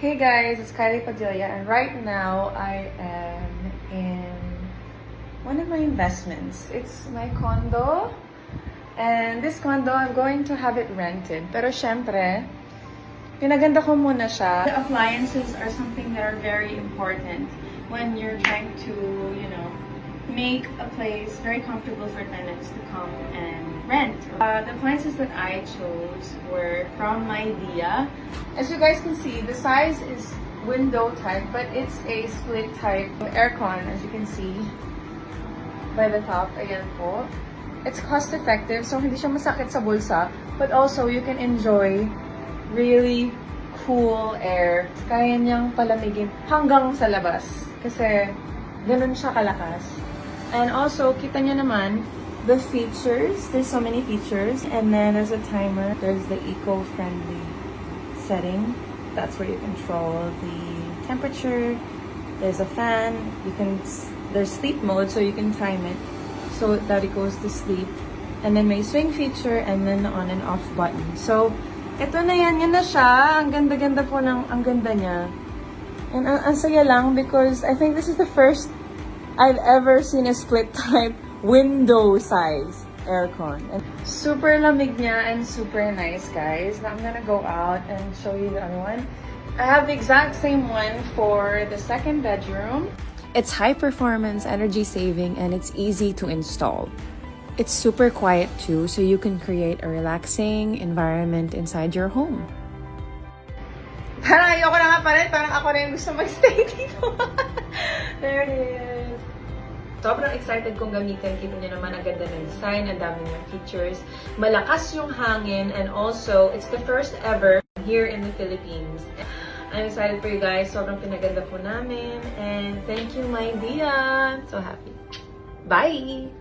Hey guys, it's Kylie Padilla, and right now I am in one of my investments. It's my condo, and this condo, I'm going to have it rented. Pero syempre, pinaganda ko muna siya. The appliances are something that are very important when you're trying to, make a place very comfortable for tenants to come and rent. The appliances that I chose were from Idea. As you guys can see, the size is window type, but it's a split type aircon, as you can see by the top. Ayan po. It's cost effective, so hindi siya masakit sa bulsa, but also you can enjoy really cool air. Kaya niyang palamigin hanggang sa labas kasi ganun siya kalakas. And also, kita niyo naman, the features. There's so many features. And then there's a timer. There's the eco-friendly setting. That's where you control the temperature. There's a fan. There's sleep mode, so you can time it so that it goes to sleep. And then may swing feature and then on and off button. So, ito na yan. Yan na siya. Ang ganda-ganda po ang ganda niya. And ang saya lang because I think this is the first I've ever seen a split type window size aircon. And super lamig niya and super nice, guys. Now I'm gonna go out and show you the other one. I have the exact same one for the second bedroom. It's high performance, energy saving, and it's easy to install. It's super quiet too, so you can create a relaxing environment inside your home. Parang ayoko na nga pa rin. Parang ako na yung gusto mag-stay dito. There it is. Sobrang excited kong gamitin. Kita niyo naman, ang ganda ng design, ang dami ng features. Malakas yung hangin, and also, it's the first ever here in the Philippines. I'm excited for you guys. Sobrang pinaganda po namin. And thank you, my Dia. So happy. Bye!